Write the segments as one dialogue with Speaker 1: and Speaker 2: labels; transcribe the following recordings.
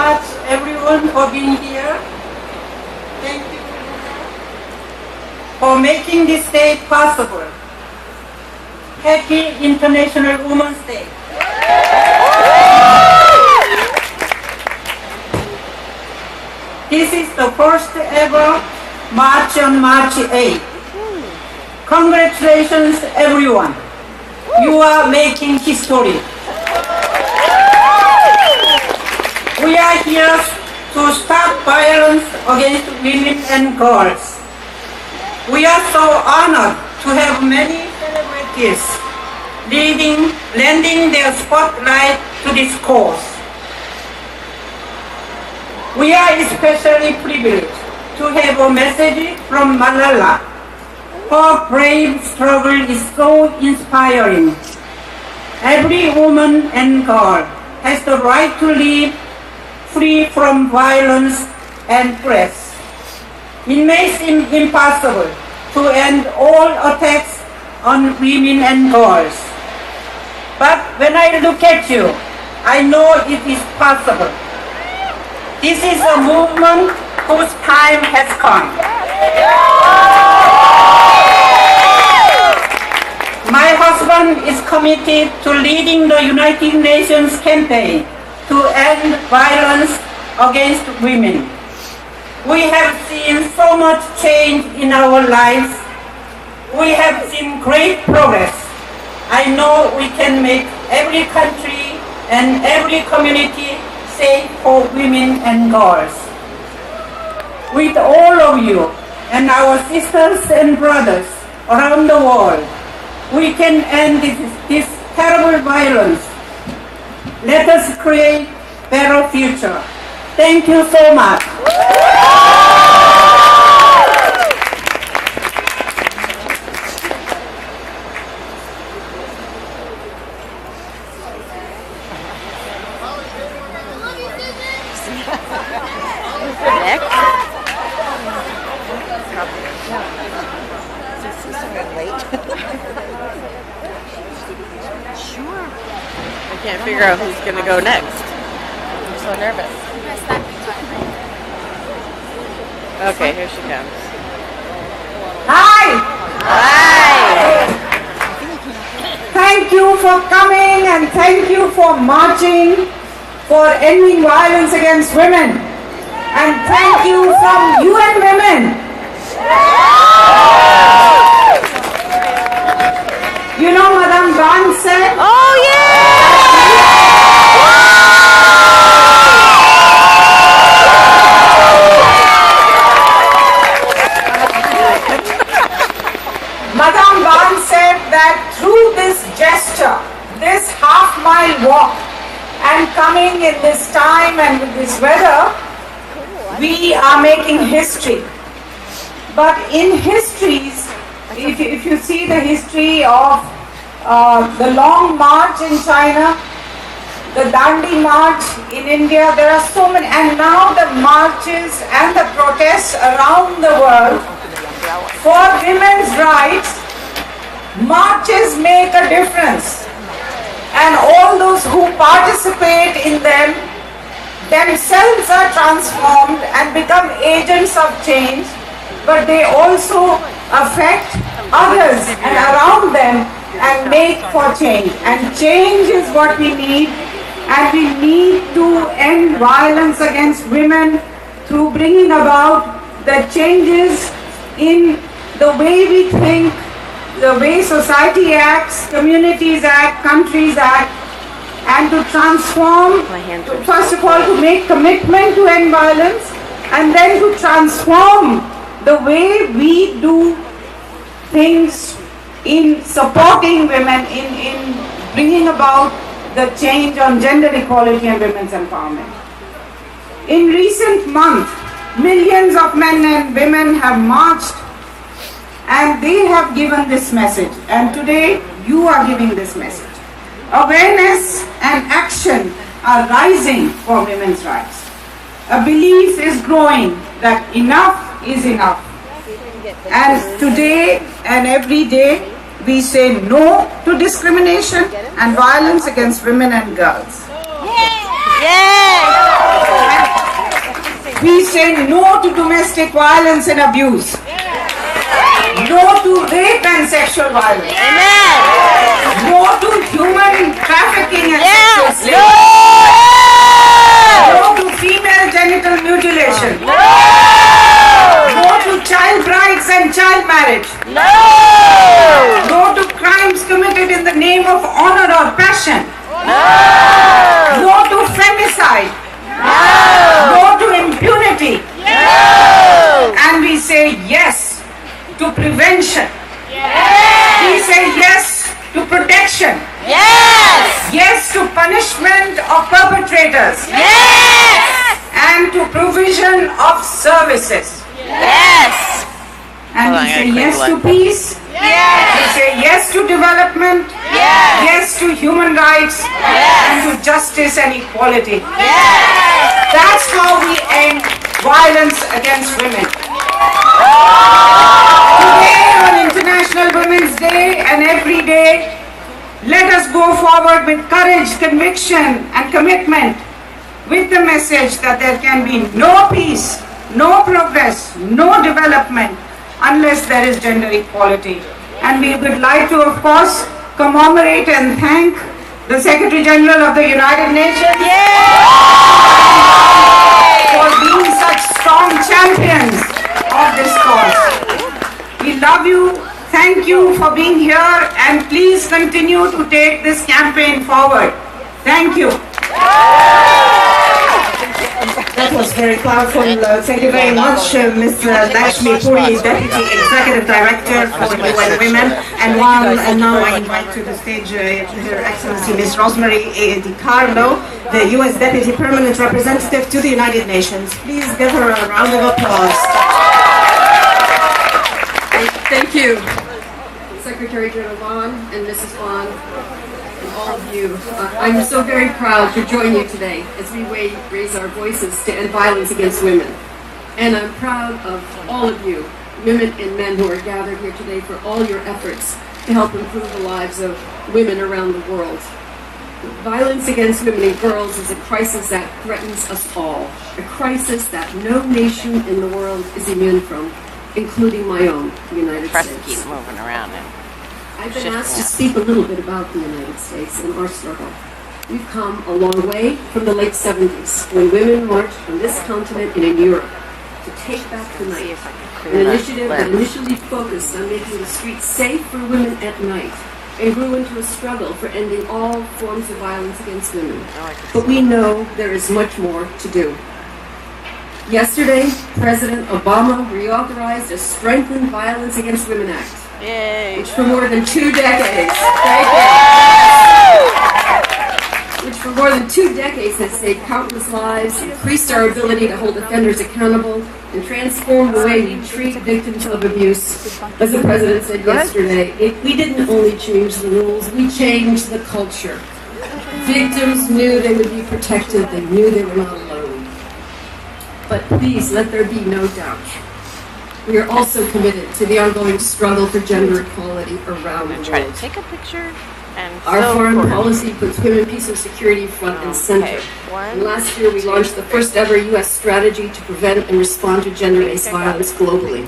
Speaker 1: much everyone for being here. Thank you for making this day possible. Happy International Women's Day. This is the first ever march on March 8th. Congratulations everyone. You are making history. We are here to stop violence against women and girls. We are so honored to have many celebrities lending their spotlight to this cause. We are especially privileged to have a message from Malala. Her brave struggle is so inspiring. Every woman and girl has the right to live free from violence and threats. It may seem impossible to end all attacks on women and girls. But when I look at you, I know it is possible. This is a movement whose time has come. My husband is committed to leading the United Nations campaign to end violence against women. We have seen so much change in our lives. We have seen great progress. I know we can make every country and every community safe for women and girls. With all of you and our sisters and brothers around the world, we can end this terrible violence. Let us create a better future. Thank you so much.
Speaker 2: I can't figure out who's going to go next. I'm so nervous. Okay, here she comes.
Speaker 3: Hi!
Speaker 2: Hi!
Speaker 3: Thank you for coming and thank you for marching for ending violence against women. And thank you from UN Women. You know Madame Ban said?
Speaker 2: Oh yeah!
Speaker 3: Madame Ban said that through this gesture, this half-mile walk, and coming in this time and with this weather, we are making history. But in histories, if you see the history of the long march in China, the Dandi march in India, there are so many, and now the marches and the protests around the world for women's rights. Marches make a difference, and all those who participate in them themselves are transformed and become agents of change, but they also affect others and around them and make for change. And change is what we need, and we need to end violence against women through bringing about the changes in the way we think, the way society acts, communities act, countries act, and to transform, first of all to make commitment to end violence, and then to transform the way we do things in supporting women, in bringing about the change on gender equality and women's empowerment. In recent months, millions of men and women have marched and they have given this message, and today you are giving this message. Awareness and action are rising for women's rights. A belief is growing that enough is enough. And today and every day we say no to discrimination and violence against women and girls.
Speaker 2: Yay!
Speaker 3: We say no to domestic violence and abuse. No to rape and sexual violence.
Speaker 2: Amen.
Speaker 3: No to human trafficking and
Speaker 2: Yeah.
Speaker 3: sexual slavery. No to female genital mutilation. No to child brides and child marriage. No to crimes committed in the name of honor or passion. No to femicide. No to impunity. And we say yes to prevention. We say yes to protection. Yes to punishment of perpetrators. And to provision of services. And
Speaker 2: Hold on,
Speaker 3: we
Speaker 2: I
Speaker 3: say
Speaker 2: gotta
Speaker 3: yes
Speaker 2: click
Speaker 3: to
Speaker 2: one.
Speaker 3: peace. We say yes to development. Yes to human rights. And to justice and equality. That's how we end violence against women. Today on International Women's Day and every day, let us go forward with courage, conviction and commitment with the message that there can be no peace, no progress, no development unless there is gender equality. And we would like to, of course, commemorate and thank the Secretary General of the United Nations for being such strong champions of this cause. We love you. Thank you for being here, and please continue to take this campaign forward. Thank you.
Speaker 4: That was very powerful. Thank you very much, Ms. Lakshmi Puri, Deputy Executive Director for UN Women. And now I invite to the stage Her Excellency Ms. Rosemary DiCarlo, the U.S. Deputy Permanent Representative to the United Nations. Please give her a round of applause.
Speaker 5: Thank you, Secretary General Vaughn and Mrs. Vaughn, and all of you. I'm so very proud to join you today as we raise our voices to end violence against women. And I'm proud of all of you, women and men who are gathered here today, for all your efforts to help improve the lives of women around the world. Violence against women and girls is a crisis that threatens us all, a crisis that no nation in the world is immune from, including my own, the United
Speaker 2: Press
Speaker 5: States.
Speaker 2: keep moving around and
Speaker 5: I've been asked to speak a little bit about the United States and our struggle. We've come a long way from the late 70s, when women marched from this continent and in Europe to take back the night, an initiative that initially focused on making the streets safe for women at night, and grew into a struggle for ending all forms of violence against women. But we know there is much more to do. Yesterday, President Obama reauthorized a Strengthened Violence Against Women Act,
Speaker 2: yay!
Speaker 5: which for more than 2 decades, which for more than 2 decades has saved countless lives, increased our ability to hold offenders accountable, and transformed the way we treat victims of abuse. As the President said yesterday, we didn't only change the rules, we changed the culture. Victims knew they would be protected, they knew they were not alone. But please, let there be no doubt. We are also committed to the ongoing struggle for gender equality around the
Speaker 2: Try to
Speaker 5: world.
Speaker 2: take a picture and
Speaker 5: Our
Speaker 2: so
Speaker 5: foreign
Speaker 2: forth.
Speaker 5: policy puts women, peace, and security front and center.
Speaker 2: Okay, one,
Speaker 5: And last year, we launched the first ever U.S. strategy to prevent and respond to gender-based violence globally.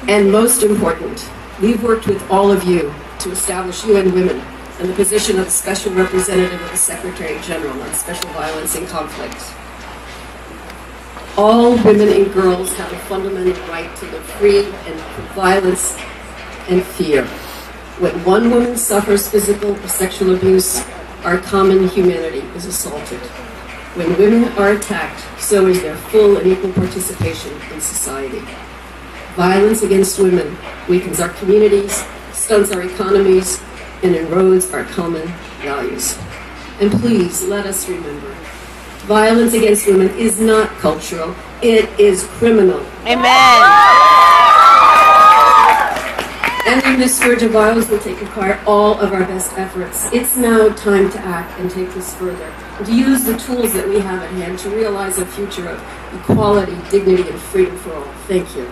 Speaker 5: And most important, we've worked with all of you to establish UN Women and the position of the Special Representative of the Secretary General on Special Violence and Conflict. All women and girls have a fundamental right to live free and from violence and fear. When one woman suffers physical or sexual abuse, our common humanity is assaulted. When women are attacked, so is their full and equal participation in society. Violence against women weakens our communities, stunts our economies, and erodes our common values. And please let us remember, violence against women is not cultural, it is criminal.
Speaker 2: Amen.
Speaker 5: Ending this scourge of violence will require all of our best efforts. It's now time to act and take this further, and to use the tools that we have at hand to realize a future of equality, dignity, and freedom for all. Thank you.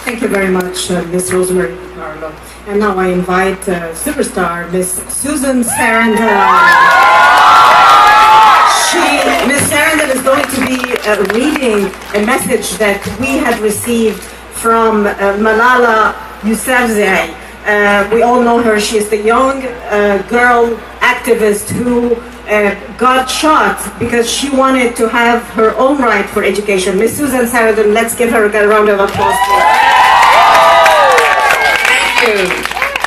Speaker 4: Thank you very much, Ms. Rosemary DiCarlo. And now I invite superstar Ms. Susan Sarandon. Ms. Sarandon is going to be reading a message that we had received from Malala Yousafzai. We all know her. She is the young girl activist who got shot because she wanted to have her own right for education. Ms. Susan Sarandon, let's give her a round of applause.
Speaker 6: Thank you.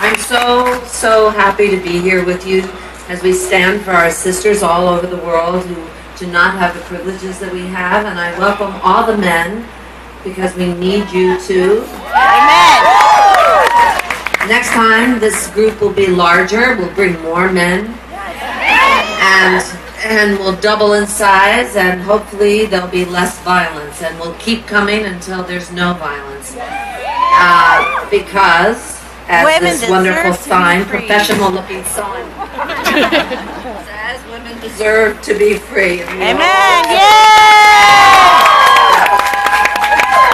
Speaker 6: I'm so happy to be here with you as we stand for our sisters all over the world who do not have the privileges that we have, and I welcome all the men because we need you too.
Speaker 2: Amen.
Speaker 6: Next time this group will be larger, we'll bring more men, and we'll double in size, and hopefully there'll be less violence, and we'll keep coming until there's no violence. Because, as
Speaker 2: Women
Speaker 6: this wonderful
Speaker 2: deserve to be
Speaker 6: sign,
Speaker 2: free.
Speaker 6: professional looking sign, says women deserve to be free. And we all-
Speaker 2: Amen. Yeah.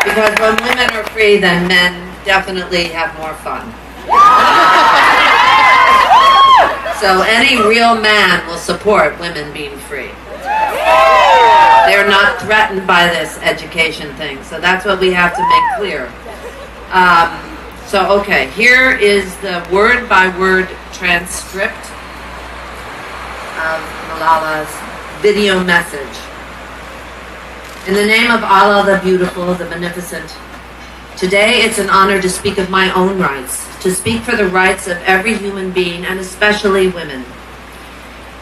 Speaker 6: Because when women are free, then men definitely have more fun. So any real man will support women being free. They're not threatened by this education thing. So that's what we have to make clear. Okay, here is the word-by-word transcript of Malala's video message. In the name of Allah, the beautiful, the beneficent, today it's an honor to speak of my own rights, to speak for the rights of every human being, and especially women.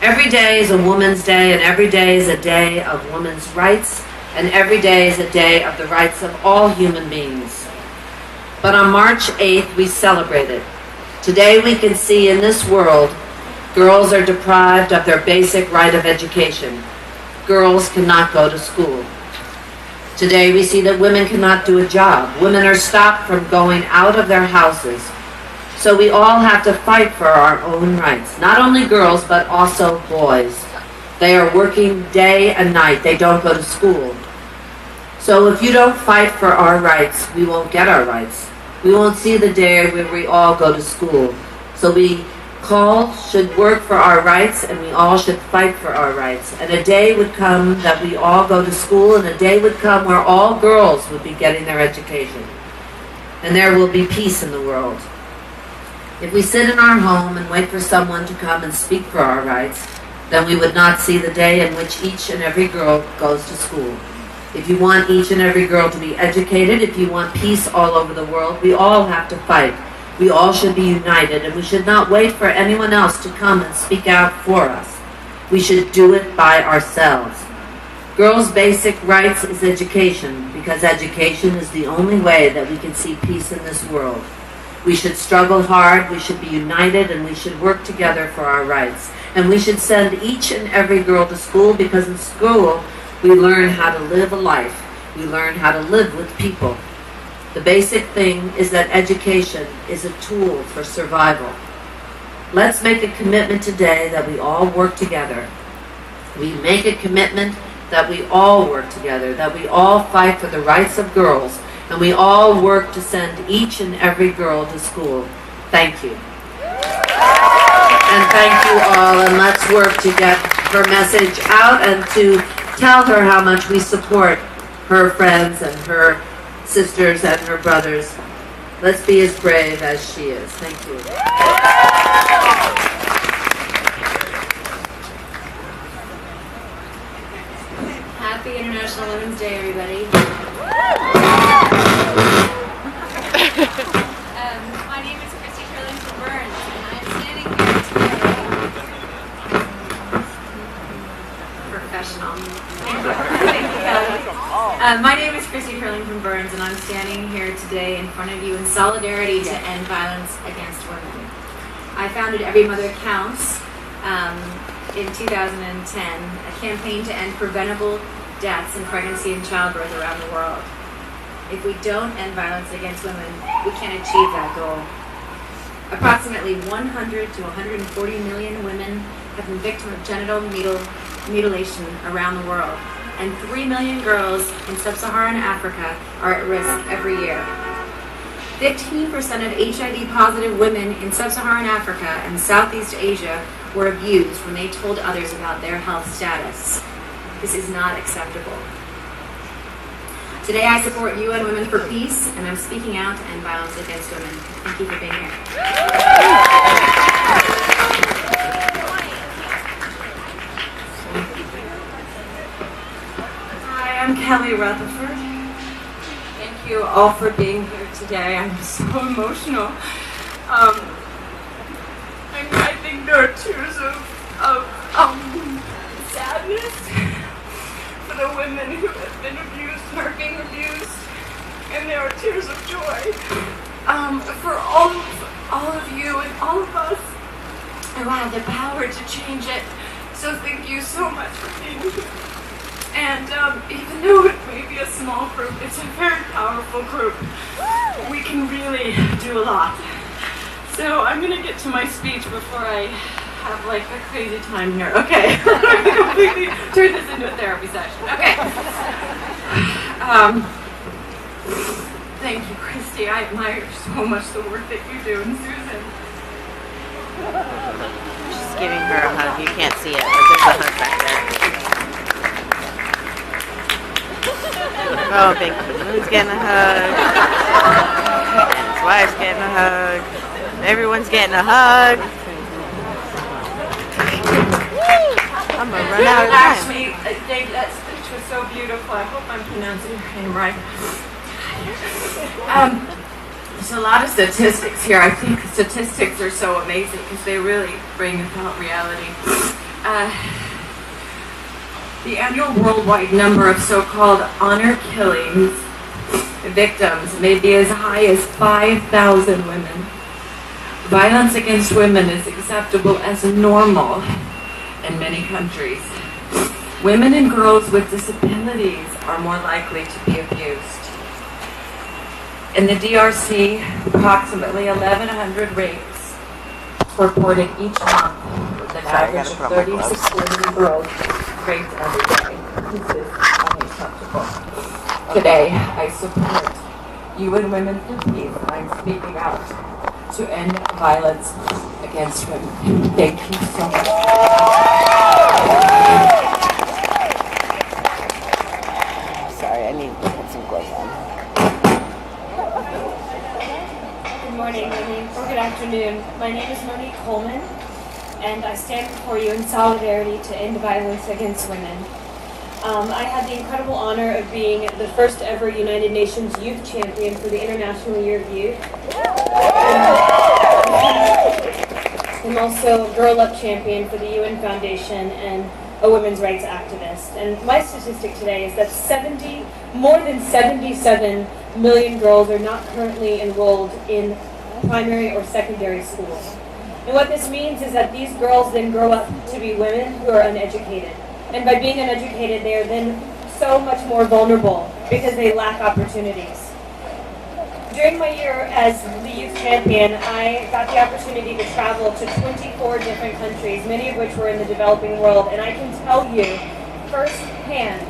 Speaker 6: Every day is a woman's day, and every day is a day of women's rights, and every day is a day of the rights of all human beings. But on March 8th, we celebrate it. Today we can see in this world, girls are deprived of their basic right of education. Girls cannot go to school. Today we see that women cannot do a job. Women are stopped from going out of their houses. So we all have to fight for our own rights. Not only girls, but also boys. They are working day and night. They don't go to school. So if you don't fight for our rights, we won't get our rights. We won't see the day where we all go to school. So we should work for our rights, and we all should fight for our rights. And a day would come that we all go to school, and a day would come where all girls would be getting their education. And there will be peace in the world. If we sit in our home and wait for someone to come and speak for our rights, then we would not see the day in which each and every girl goes to school. If you want each and every girl to be educated, if you want peace all over the world, we all have to fight. We all should be united, and we should not wait for anyone else to come and speak out for us. We should do it by ourselves. Girls' basic rights is education, because education is the only way that we can see peace in this world. We should struggle hard, we should be united, and we should work together for our rights. And we should send each and every girl to school, because in school we learn how to live a life. We learn how to live with people. The basic thing is that education is a tool for survival. Let's make a commitment today that we all work together. We make a commitment that we all work together, that we all fight for the rights of girls, and we all work to send each and every girl to school. Thank you. And thank you all, and let's work to get her message out and to tell her how much we support her friends and her sisters and her brothers. Let's be as brave as she is. Thank you.
Speaker 7: Happy International Women's Day, everybody. My name is Christy Turlington Burns, and I'm standing here today. Professional. My name is Christy Turlington Burns, and I'm standing here today in front of you in solidarity to end violence against women. I founded Every Mother Counts in 2010, a campaign to end preventable deaths in pregnancy and childbirth around the world. If we don't end violence against women, we can't achieve that goal. Approximately 100 to 140 million women have been victims of genital mutilation around the world, and 3 million girls in sub-Saharan Africa are at risk every year. 15% of HIV-positive women in sub-Saharan Africa and Southeast Asia were abused when they told others about their health status. This is not acceptable. Today I support UN Women for Peace, and I'm speaking out to end violence against women. Thank you for being here.
Speaker 8: Hi, I'm Kelly Rutherford. Thank you all for being here today. I'm so emotional. I think there are tears of sadness for the women who have been abused and are being abused, and there are tears of joy for all of you and all of us who have the power to change it. So thank you so much for being here. And even though it may be a small group, it's a very powerful group. We can really do a lot. So I'm going to get to my speech before I have like a crazy time here. Okay. I'm going to completely turn this into a therapy session. Okay. Thank you, Christy. I admire so much the work that you do. And Susan.
Speaker 2: She's giving her a hug. You can't see it, but there's a hug back there. Oh, Big Balloon's getting a hug. And his wife's getting a hug. Everyone's getting a hug. I'm gonna run out of time.
Speaker 8: Lakshmi, Dave, that speech was so beautiful. I hope I'm pronouncing your name right. There's a lot of statistics here. I think statistics are so amazing because they really bring about reality. The annual worldwide number of so-called honor killings victims may be as high as 5,000 women. Violence against women is acceptable as normal in many countries. Women and girls with disabilities are more likely to be abused. In the DRC, approximately 1,100 rapes are reported each month, with an average of 36 women and girls raped every day. This is unacceptable. Today, I support UN Women for Peace, and I'm speaking out to end violence against women. Thank you so much.
Speaker 2: Sorry, I need to put some clothes on.
Speaker 9: Good morning, or good afternoon. My name is Monique Coleman, and I stand before you in solidarity to end violence against women. I had the incredible honor of being the first ever United Nations Youth Champion for the International Year of Youth. I'm also a Girl Up Champion for the UN Foundation and a women's rights activist. And my statistic today is that more than 77 million girls are not currently enrolled in primary or secondary school. And what this means is that these girls then grow up to be women who are uneducated. And by being uneducated, they are then so much more vulnerable because they lack opportunities. During my year as the youth champion, I got the opportunity to travel to 24 different countries, many of which were in the developing world, and I can tell you firsthand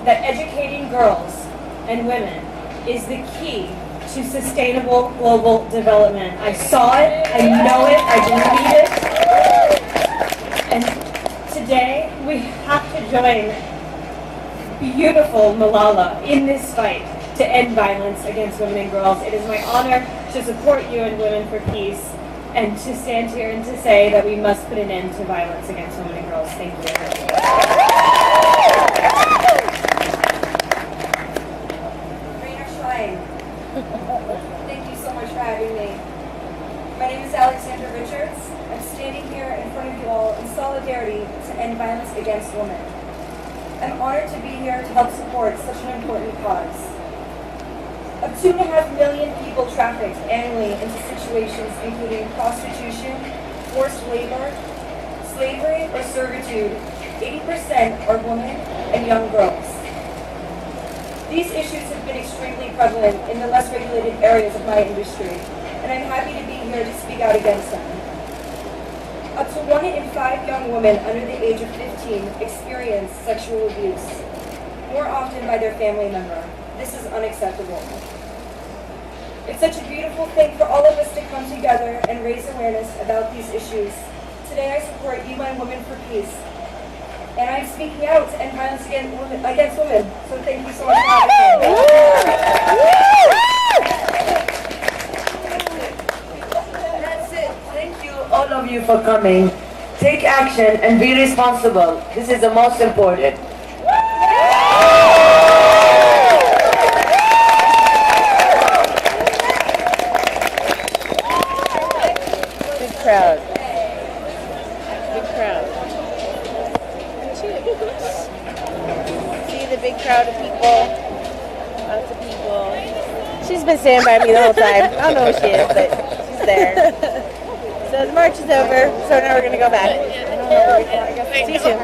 Speaker 9: that educating girls and women is the key to sustainable global development. I saw it, I know it, I believe it, and today we have to join beautiful Malala in this fight to end violence against women and girls. It is my honor to support you and Women for Peace and to stand here and to say that we must put an end to violence against women and girls. Thank you.
Speaker 10: Thank you so much for having me. My name is Alexandra. I'm standing here in front of you all in solidarity to end violence against women. I'm honored to be here to help support such an important cause. Of 2.5 million people trafficked annually into situations including prostitution, forced labor, slavery, or servitude, 80% are women and young girls. These issues have been extremely prevalent in the less regulated areas of my industry, and I'm happy to be here to speak out against them. Up to 1 in 5 young women under the age of 15 experience sexual abuse, more often by their family member. This is unacceptable. It's such a beautiful thing for all of us to come together and raise awareness about these issues. Today I support UN Women for Peace. And I'm speaking out to end violence against women. So thank you so much for having me.
Speaker 11: That's it. Thank you, all of you, for coming. Take action and be responsible. This is the most important.
Speaker 2: Big crowd. Big crowd. See the big crowd of people. Lots of people. She's been standing by me the whole time. I don't know who she is, but she's there. So the march is over, so now we're going to go back. See you soon.